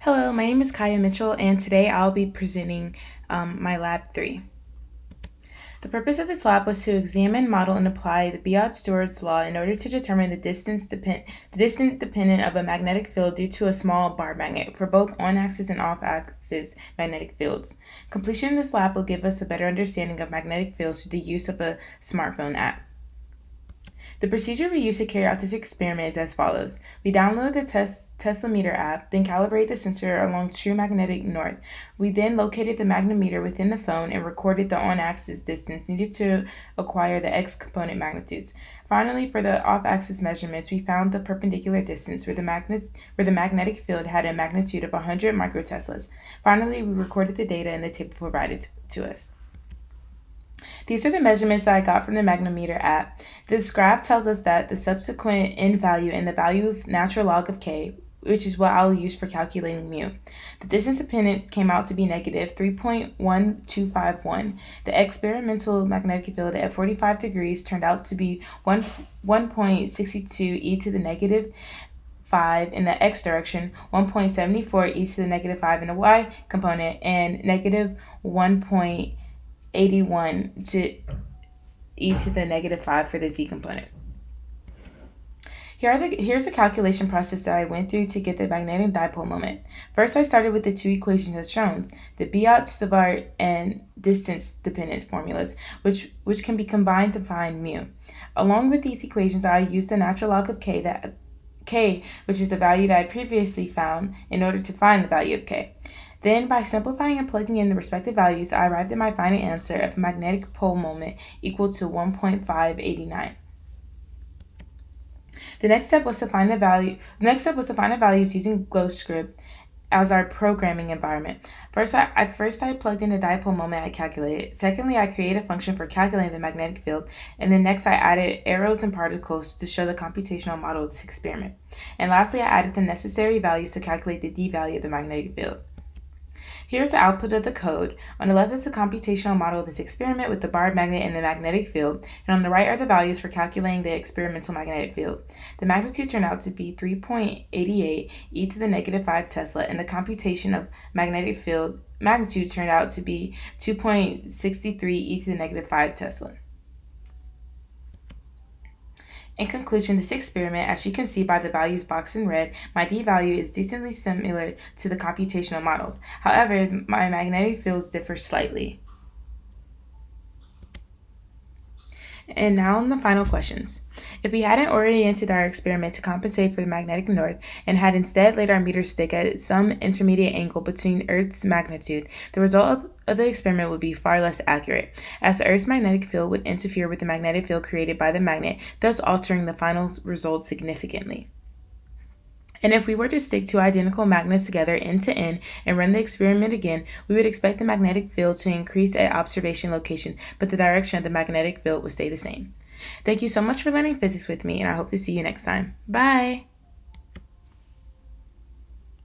Hello, my name is Kaya Mitchell, and today I'll be presenting my Lab 3. The purpose of this lab was to examine, model, and apply the Biot-Stewart's law in order to determine the distance dependent of a magnetic field due to a small bar magnet for both on-axis and off-axis magnetic fields. Completion of this lab will give us a better understanding of magnetic fields through the use of a smartphone app. The procedure we use to carry out this experiment is as follows. We download the Teslameter app, then calibrate the sensor along true magnetic north. We then located the magnetometer within the phone and recorded the on-axis distance needed to acquire the x-component magnitudes. Finally, for the off-axis measurements, we found the perpendicular distance where the magnetic field had a magnitude of 100 microteslas. Finally, we recorded the data in the table provided to us. These are the measurements that I got from the magnetometer app. This graph tells us that the subsequent n value and the value of natural log of k, which is what I'll use for calculating mu. The distance dependent came out to be negative 3.1251. The experimental magnetic field at 45 degrees turned out to be 1.62 e to the negative 5 in the x direction, 1.74 e to the negative 5 in the y component, and negative 1.81 to e to the negative 5 for the z component. Here's the calculation process that I went through to get the magnetic dipole moment. First, I started with the two equations as shown, the Biot-Savart and distance dependence formulas, which can be combined to find mu. Along with these equations, I used the natural log of k, which is the value that I previously found, in order to find the value of k. Then, by simplifying and plugging in the respective values, I arrived at my final answer of a magnetic pole moment equal to 1.589. The next step was to find the values using GlowScript as our programming environment. First, I plugged in the dipole moment I calculated. Secondly, I created a function for calculating the magnetic field. And then next, I added arrows and particles to show the computational model of this experiment. And lastly, I added the necessary values to calculate the d value of the magnetic field. Here's the output of the code. On the left is the computational model of this experiment with the bar magnet and the magnetic field, and on the right are the values for calculating the experimental magnetic field. The magnitude turned out to be 3.88 e to the negative 5 Tesla, and the computation of magnetic field magnitude turned out to be 2.63 e to the negative 5 Tesla. In conclusion, this experiment, as you can see by the values boxed in red, my d value is decently similar to the computational models. However, my magnetic fields differ slightly. And now on the final questions. If we hadn't oriented our experiment to compensate for the magnetic north and had instead laid our meter stick at some intermediate angle between Earth's magnitude, the result of the experiment would be far less accurate, as the Earth's magnetic field would interfere with the magnetic field created by the magnet, thus altering the final result significantly. And if we were to stick two identical magnets together end to end and run the experiment again, we would expect the magnetic field to increase at observation location, but the direction of the magnetic field would stay the same. Thank you so much for learning physics with me, and I hope to see you next time. Bye!